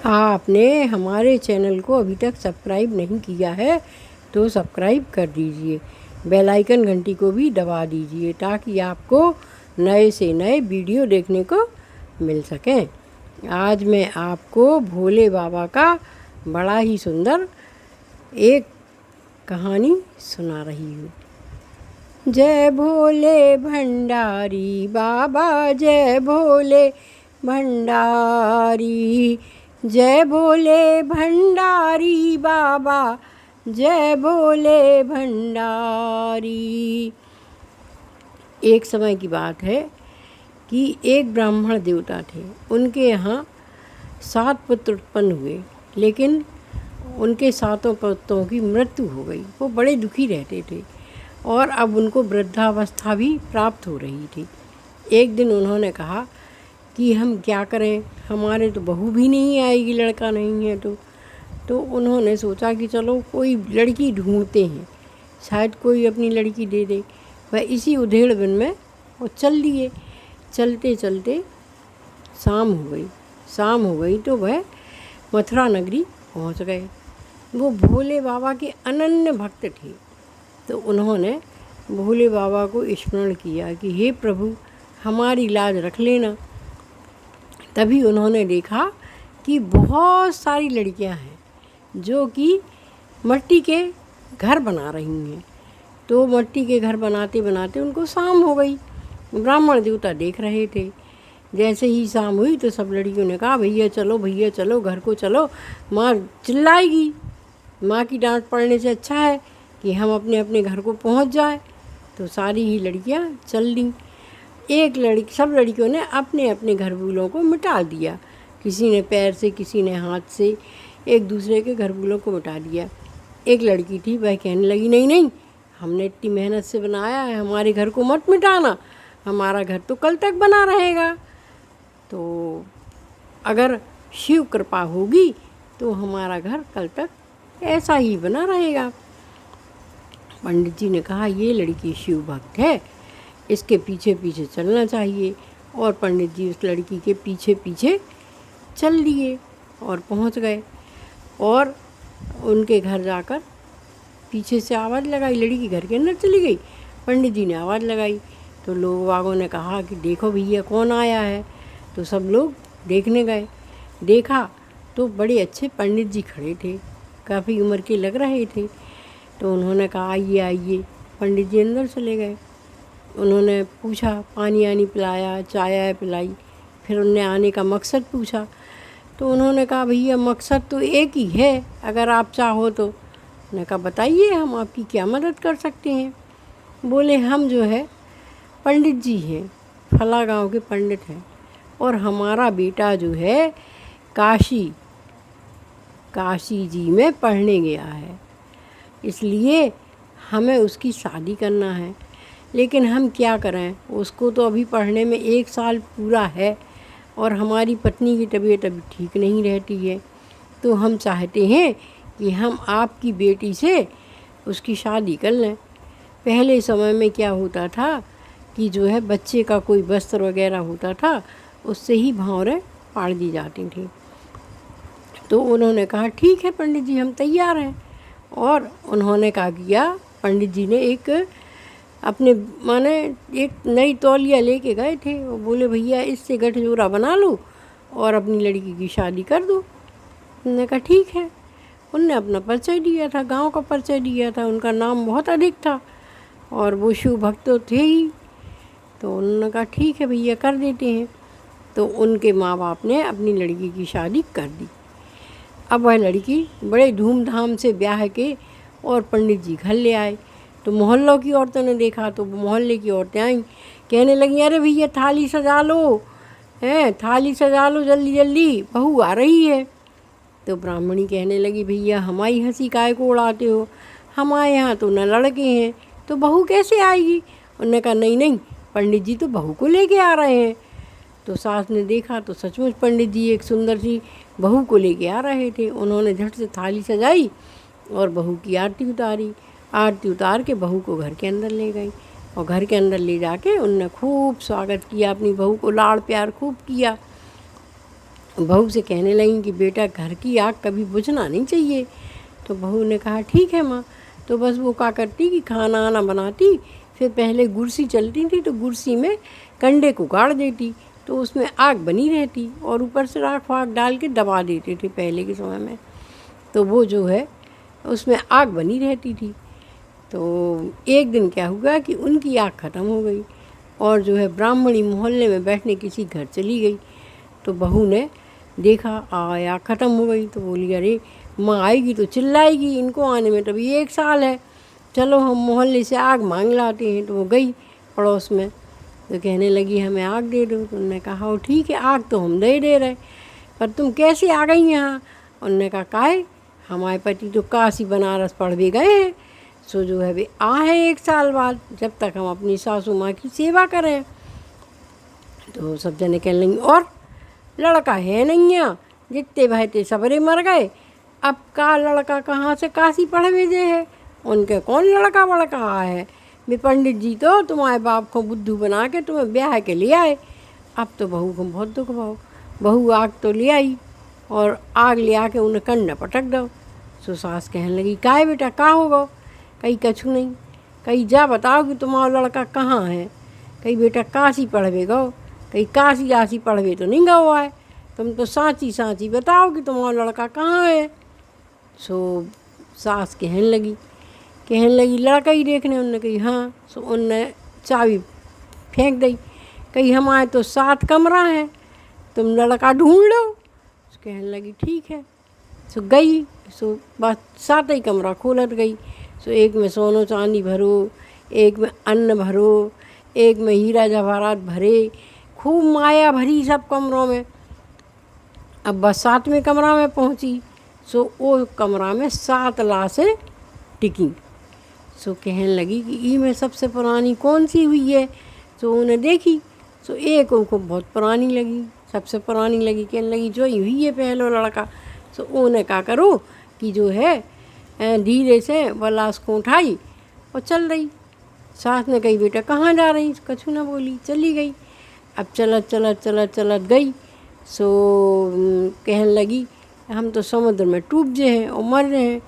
आपने हमारे चैनल को अभी तक सब्सक्राइब नहीं किया है तो सब्सक्राइब कर दीजिए, बेल आइकन घंटी को भी दबा दीजिए ताकि आपको नए से नए वीडियो देखने को मिल सकें। आज मैं आपको भोले बाबा का बड़ा ही सुंदर एक कहानी सुना रही हूँ। जय भोले भंडारी बाबा, जय भोले भंडारी, जय भोले भंडारी बाबा, जय भोले भंडारी। एक समय की बात है कि एक ब्राह्मण देवता थे। उनके यहाँ 7 पुत्र उत्पन्न हुए, लेकिन उनके 7 पुत्रों की मृत्यु हो गई। वो बड़े दुखी रहते थे और अब उनको वृद्धावस्था भी प्राप्त हो रही थी। एक दिन उन्होंने कहा कि हम क्या करें, हमारे तो बहू भी नहीं आएगी, लड़का नहीं है तो उन्होंने सोचा कि चलो कोई लड़की ढूंढते हैं, शायद कोई अपनी लड़की दे दे। वह इसी उधेड़बुन में वो चल दिए। चलते चलते शाम हो गई तो वह मथुरा नगरी पहुंच गए। वो भोले बाबा के अनन्य भक्त थे, तो उन्होंने भोले बाबा को स्मरण किया कि हे प्रभु, हमारी लाज रख लेना। तभी उन्होंने देखा कि बहुत सारी लड़कियां हैं जो कि मिट्टी के घर बना रही हैं। तो मिट्टी के घर बनाते बनाते उनको शाम हो गई। ब्राह्मण देवता देख रहे थे। जैसे ही शाम हुई तो सब लड़कियों ने कहा, भैया चलो घर को चलो, माँ चिल्लाएगी। माँ की डांट पड़ने से अच्छा है कि हम अपने अपने घर को पहुँच जाए। तो सारी ही लड़कियाँ चल दी। सब लड़कियों ने अपने अपने घरवालों को मिटा दिया। किसी ने पैर से, किसी ने हाथ से, एक दूसरे के घरवालों को मिटा दिया। एक लड़की थी, वह कहने लगी, नहीं नहीं, हमने इतनी मेहनत से बनाया है, हमारे घर को मत मिटाना, हमारा घर तो कल तक बना रहेगा। तो अगर शिव कृपा होगी तो हमारा घर कल तक ऐसा ही बना रहेगा। पंडित जी ने कहा, ये लड़की शिव भक्त है, इसके पीछे पीछे चलना चाहिए। और पंडित जी उस लड़की के पीछे पीछे चल दिए और पहुंच गए। और उनके घर जाकर पीछे से आवाज़ लगाई, लड़की घर के अंदर चली गई। पंडित जी ने आवाज़ लगाई तो लोग वागों ने कहा कि देखो भैया कौन आया है। तो सब लोग देखने गए। देखा तो बड़े अच्छे पंडित जी खड़े थे, काफ़ी उम्र के लग रहे थे। तो उन्होंने कहा, आइए आइए। पंडित जी अंदर चले गए। उन्होंने पूछा, पानी आनी पिलाया, चाय आय पिलाई। फिर उनने आने का मकसद पूछा। तो उन्होंने कहा, भैया मकसद तो एक ही है, अगर आप चाहो तो। उन्होंने कहा, बताइए, हम आपकी क्या मदद कर सकते हैं। बोले, हम जो है पंडित जी हैं, फला गांव के पंडित हैं, और हमारा बेटा जो है काशी जी में पढ़ने गया है, इसलिए हमें उसकी शादी करना है। लेकिन हम क्या करें, उसको तो अभी पढ़ने में 1 साल पूरा है और हमारी पत्नी की तबीयत अभी ठीक नहीं रहती है। तो हम चाहते हैं कि हम आपकी बेटी से उसकी शादी कर लें। पहले समय में क्या होता था कि जो है बच्चे का कोई वस्त्र वगैरह होता था, उससे ही भावरें पाड़ दी जाती थी। तो उन्होंने कहा, ठीक है पंडित जी, हम तैयार हैं। और उन्होंने क्या किया, पंडित जी ने एक नई तौलिया लेके गए थे। वो बोले, भैया इससे गठजोड़ा बना लो और अपनी लड़की की शादी कर दो। उन्होंने कहा, ठीक है। उनने अपना परिचय दिया था, गांव का परिचय दिया था। उनका नाम बहुत अधिक था और वो शिव भक्त तो थे ही। तो उन्होंने कहा, ठीक है भैया, कर देते हैं। तो उनके माँ बाप ने अपनी लड़की की शादी कर दी। अब वह लड़की बड़े धूमधाम से ब्याह के और पंडित जी घर ले आए। तो मोहल्लों की औरतों ने देखा तो मोहल्ले की औरतें आईं, कहने लगी, अरे भैया थाली सजा लो, थाली सजा लो जल्दी जल्दी, बहू आ रही है। तो ब्राह्मणी कहने लगी, भैया हमारी हंसी काहे को उड़ाते हो, हमारे यहाँ तो न लड़के हैं, तो बहू कैसे आएगी। उन्होंने कहा, नहीं नहीं, पंडित जी तो बहू को लेके आ रहे हैं। तो सास ने देखा तो सचमुच पंडित जी एक सुंदर सी बहू को लेके आ रहे थे। उन्होंने झट से थाली सजाई और बहू की आरती उतारी। आरती उतार के बहू को घर के अंदर ले गई और घर के अंदर ले जाके उनने खूब स्वागत किया, अपनी बहू को लाड़ प्यार खूब किया। बहू से कहने लगी कि बेटा घर की आग कभी बुझना नहीं चाहिए। तो बहू ने कहा ठीक है माँ। तो बस वो क्या करती कि खाना आना बनाती, फिर पहले गुरसी चलती थी तो गुरसी में कंडे को गाड़ देती तो उसमें आग बनी रहती, और ऊपर से राख वाख डाल के दबा देते थे पहले के समय में, तो वो जो है उसमें आग बनी रहती थी। तो एक दिन क्या हुआ कि उनकी आग ख़त्म हो गई और जो है ब्राह्मणी मोहल्ले में बैठने किसी घर चली गई। तो बहू ने देखा आग ख़त्म हो गई, तो बोली अरे माँ आएगी तो चिल्लाएगी, इनको आने में तभी 1 साल है, चलो हम मोहल्ले से आग मांग लाते हैं। तो वो गई पड़ोस में, तो कहने लगी हमें आग दे दो। तो उन्होंने कहा हो ठीक है, आग तो हम दे रहे, पर तुम कैसे आ गई यहाँ? उन्होंने कहा काहे, हमारे पति तो काशी बनारस पढ़ भी गए हैं, सो जो है वे आ है 1 साल बाद, जब तक हम अपनी सासू माँ की सेवा करें। तो सब जने कहने लगी और लड़का है नहीं यहाँ, जितने भाई थे सबरे मर गए, अब का लड़का कहाँ से काशी पढ़ भेजे है? उनके कौन लड़का वड़का आया है? वे पंडित जी तो तुम्हारे बाप को बुद्धू बना के तुम्हें ब्याह के ले आए। अब तो बहू को बहुत दुख भाव, बहू आग तो ले आई और आग ले आके उन्हें कंडा पटक दो। सो सास कहने लगी काहे बेटा का होगा? कहीं कछु नहीं, कहीं जा बताओ कि तुम्हारा लड़का कहाँ है? कहीं बेटा काशी पढ़वे गो, कहीं काशी आसी पढ़वे तो नहीं गो आए, तुम तो सांची सांची बताओ कि तुम्हारा लड़का कहाँ है। सो सास कहने लगी लड़का ही देखने। उनने कही हाँ। सो उनने चाबी फेंक दी, कही हमारे तो 7 कमरा हैं, तुम लड़का ढूंढ लो। कहने लगी ठीक है। सो गई, सो बस 7 ही कमरा खोलत गई। सो एक में सोनो चांदी भरो, एक में अन्न भरो, एक में हीरा जवाहरात भरे, खूब माया भरी सब कमरों में। अब बस 7वें कमरा में पहुंची, सो वो कमरा में 7 लाशें टिकी। सो कहने लगी कि ई में सबसे पुरानी कौन सी हुई है? सो उन्हें देखी, सो एक उनको बहुत पुरानी लगी, सबसे पुरानी लगी। कहने लगी जो ही हुई है पहलो लड़का। सो उन्हें क्या करो कि जो है धीरे से वह लाश को उठाई और चल रही। सास ने कही बेटा कहाँ जा रही? कछु ना बोली, चली गई। अब चलत गई। सो कहने लगी हम तो समुद्र में डूब जे हैं और मर रहे हैं,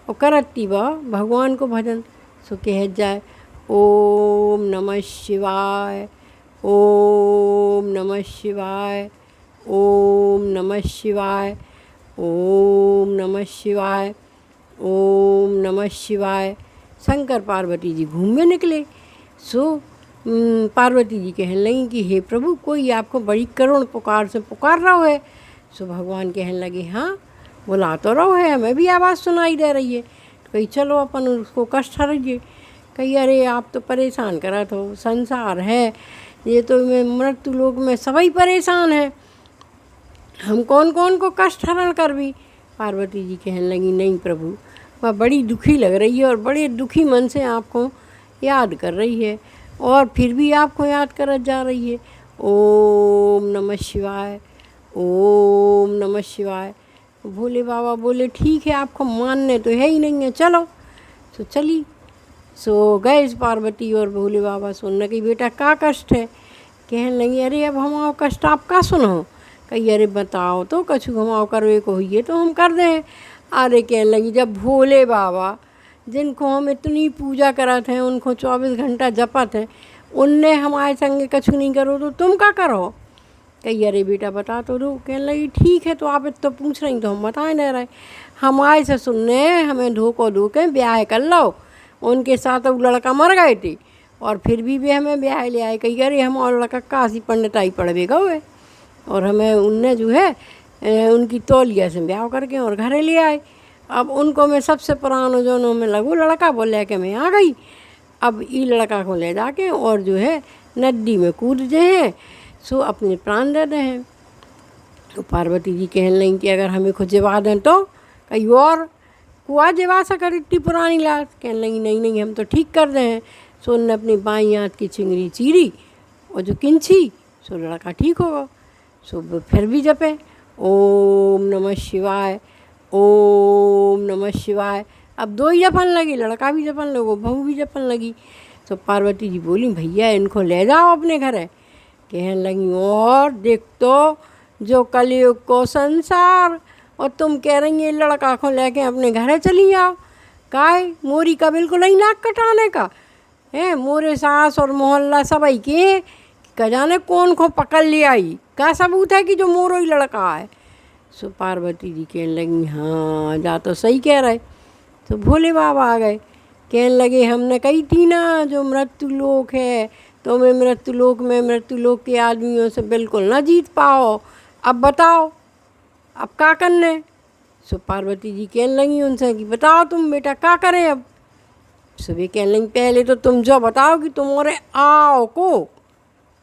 और करती बा भगवान को भजन। सो कह जाए ओम नमः शिवाय, ओम नमः शिवाय, ओम नमः शिवाय, ओम नमः शिवाय, ओम नमः शिवाय। शंकर पार्वती जी घूमने निकले। सो पार्वती जी कहने लगी कि हे प्रभु कोई आपको बड़ी करुण पुकार से पुकार रहा है। सो भगवान कहने लगे हाँ बुला तो रहो है, हमें भी आवाज़ सुनाई दे रही है। तो कही चलो अपन उसको कष्ट हरिए। कही अरे आप तो परेशान करा तो संसार है ये, तो मैं मृत्यु लोक में सभी परेशान है, हम कौन कौन को कष्ट हरण कर भी। पार्वती जी कहने लगी नहीं प्रभु, वह बड़ी दुखी लग रही है और बड़े दुखी मन से आपको याद कर रही है, और फिर भी आपको याद कर जा रही है। ओम नमः शिवाय, ओम नमः शिवाय। भोले बाबा बोले ठीक है आपको मानने तो है ही नहीं है, चलो। सो चली। सो गए पार्वती और भोले बाबा। सुनने की बेटा का कष्ट है? कहने लगी अरे अब हमारा कष्ट आप का सुनो। कही अरे बताओ तो कछु घुमाओ करवे को हुई तो हम कर दें। अरे कहने लगी जब भोले बाबा जिनको हम इतनी पूजा करत हैं, उनको 24 घंटा जपत हैं, उनने हमारे संगे कछु नहीं करो तो तुम क्या करो? कही अरे बेटा बता तो दो। कहने लगी ठीक है तो आप इतना पूछ रही तो हम बताए नहीं रहे, हमारे से सुनने हमें धोखो के ब्याह कर लो। उनके साथ वो लड़का मर गए थे और फिर भी वे हमें ब्याह ले आए। कही अरे हमारा लड़का काशी पंडिताई पढ़वेगा हुए, और हमें उनने जो है उनकी तौलिया से ब्याह करके और घरे ले आए। अब उनको मैं सबसे पुरानो जोनों में लगू लड़का बोले कि मैं आ गई। अब ई लड़का को ले जाके और जो है नदी में कूद जे हैं, सो अपने प्राण दे दे हैं। तो पार्वती जी कहने लगी कि अगर हमें खुद जवा दें तो? कहीं और कुआ जवा सकर इतनी पुरानी लाश? कहने लगी नहीं नहीं हम तो ठीक कर रहे हैं। सो उनने अपनी बाईं हाथ की चिंगड़ी चीरी और जो किंची, सो लड़का ठीक होगा। सो फिर भी जपे ओम नमः शिवाय, ओम नमः शिवाय। अब 2 ही जपन लगी, लड़का भी जपन लगो, बहू भी जपन लगी। तो पार्वती जी बोली भैया इनको ले जाओ अपने घर। कहने लगी और देख तो जो कलयुग को संसार, और तुम कह रही हैं लड़का को लेके अपने घर चली आओ। काहे मोरी का बिल्कुल ही नाक कटाने का है। मोरे सास और मोहल्ला सबई के का जाने कौन को पकड़ ले आई, क्या सबूत है कि जो मोरो ही लड़का है। सो पार्वती जी कहने लगी हाँ जा तो सही कह रहे। तो भोले बाबा आ गए, कहने लगे हमने कही थी ना जो मृत्यु लोक है तो मैं मृत्यु लोक में मृत्यु लोक के आदमियों से बिल्कुल ना जीत पाओ, अब बताओ अब क्या करने। सो पार्वती जी कहने लगी उनसे कि बताओ तुम बेटा क्या करें अब। सो वे कहने लगी पहले तो तुम जो बताओ कि तुम्हारे आओ को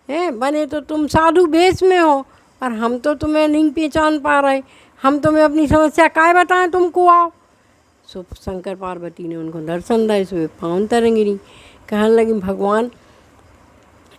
है बने तो तुम साधु भेष में हो, और हम तो तुम्हें नहीं पहचान पा रहे, हम तुम्हें अपनी समस्या काय बताएं तुमको आओ। सो शंकर पार्वती ने उनको दर्शन दिए। सो वे पाँव तरंग गिरी, कहने लगी भगवान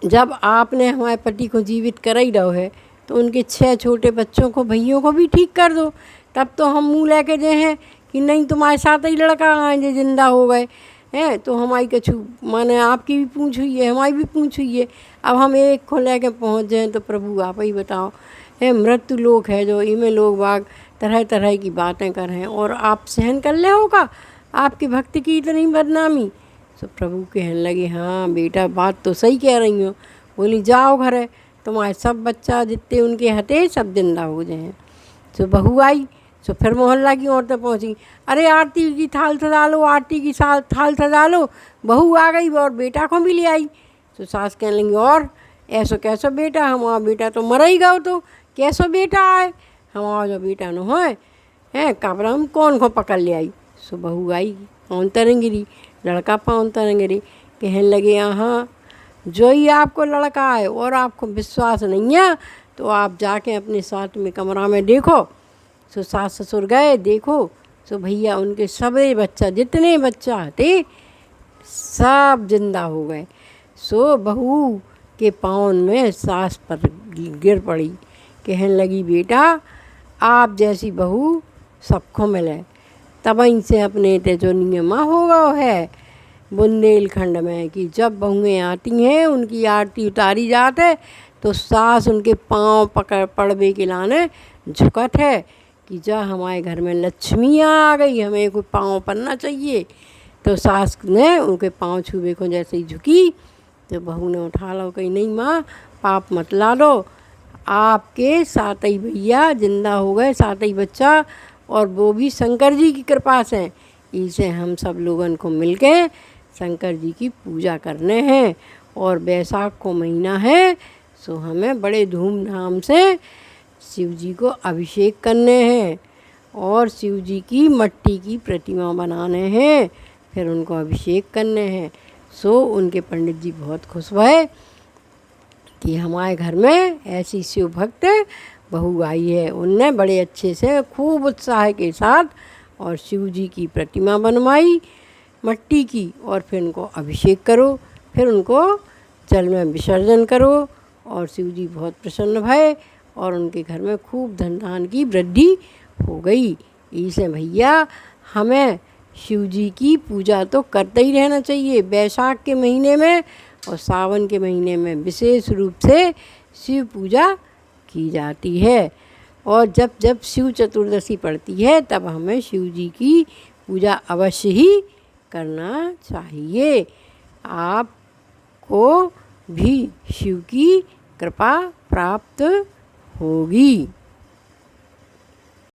जब आपने हमारे पति को जीवित कर ही रहो है तो उनके 6 छोटे बच्चों को भैयों को भी ठीक कर दो। तब तो हम मुँह लेके जे हैं कि नहीं तुम्हारे साथ ही लड़का आए जो जिंदा हो गए हैं, तो हमारी कछु माने आपकी भी पूछ हुई है हमारी भी पूछ हुई है, अब हम एक को लेके पहुँच जाएं तो प्रभु आप ही बताओ। है मृत्यु लोक है जो इनमें लोग बाग तरह तरह की बातें कर रहे हैं और आप सहन कर ले होगा आपकी भक्ति की इतनी बदनामी। तो प्रभु कहने लगे हाँ बेटा बात तो सही कह रही हो। बोली जाओ घर है तुम्हारे सब बच्चा जितने उनके हथे सब जिंदा हो जाए। तो बहू आई, तो फिर मोहल्ला की औरतें पहुंची, अरे आरती की थाल सजा लो, आरती की थाल सजा लो। बहू आ गई और बेटा को भी ले आई। तो सास कहने लगी और ऐसो कैसो बेटा, हमारा बेटा तो मर ही गयो, तो कैसो बेटा आए, हमारा जो बेटा न होए हैं काबरा हम कौन को पकड़ ले आई। सो बहू आई पाँव तरंग गिरी, लड़का पाँव तरंग गिरी, कहने लगे हाँ जो ही आपको लड़का है और आपको विश्वास नहीं है तो आप जाके अपने साथ में कमरा में देखो। सो सास ससुर गए देखो, सो भैया उनके सभी बच्चा जितने बच्चा थे सब जिंदा हो गए। सो बहू के पाँव में सास पर गिर पड़ी, कहने लगी बेटा आप जैसी बहू सबको मिले। तब से अपने ते जो नियमा हो गया है बुंदेलखंड में कि जब बहुएँ आती हैं उनकी आरती उतारी जात है तो सास उनके पाँव पकड़ पड़वे के लाने झुकत है कि जा हमारे घर में लक्ष्मी आ गई, हमें कोई पाँव पड़ना चाहिए। तो सास ने उनके पाँव छुए को जैसे ही झुकी तो बहू ने उठा लो, कही नहीं माँ पाप मत ला लो, आपके 7 ही भैया जिंदा हो गए, 7 ही बच्चा, और वो भी शंकर जी की कृपा से। इसे हम सब लोगों को मिलके शंकर जी की पूजा करने हैं। और बैसाख को महीना है सो हमें बड़े धूमधाम से शिव जी को अभिषेक करने हैं और शिव जी की मट्टी की प्रतिमा बनाने हैं, फिर उनको अभिषेक करने हैं। सो उनके पंडित जी बहुत खुश हुए कि हमारे घर में ऐसी शिव भक्त बहू आई है। उनने बड़े अच्छे से खूब उत्साह के साथ और शिव जी की प्रतिमा बनवाई मट्टी की, और फिर उनको अभिषेक करो, फिर उनको जल में विसर्जन करो। और शिव जी बहुत प्रसन्न भये और उनके घर में खूब धन धान की वृद्धि हो गई। इसे भैया हमें शिव जी की पूजा तो करते ही रहना चाहिए। बैसाख के महीने में और सावन के महीने में विशेष रूप से शिव पूजा की जाती है। और जब जब शिव चतुर्दशी पड़ती है तब हमें शिव जी की पूजा अवश्य ही करना चाहिए। आपको भी शिव की कृपा प्राप्त होगी।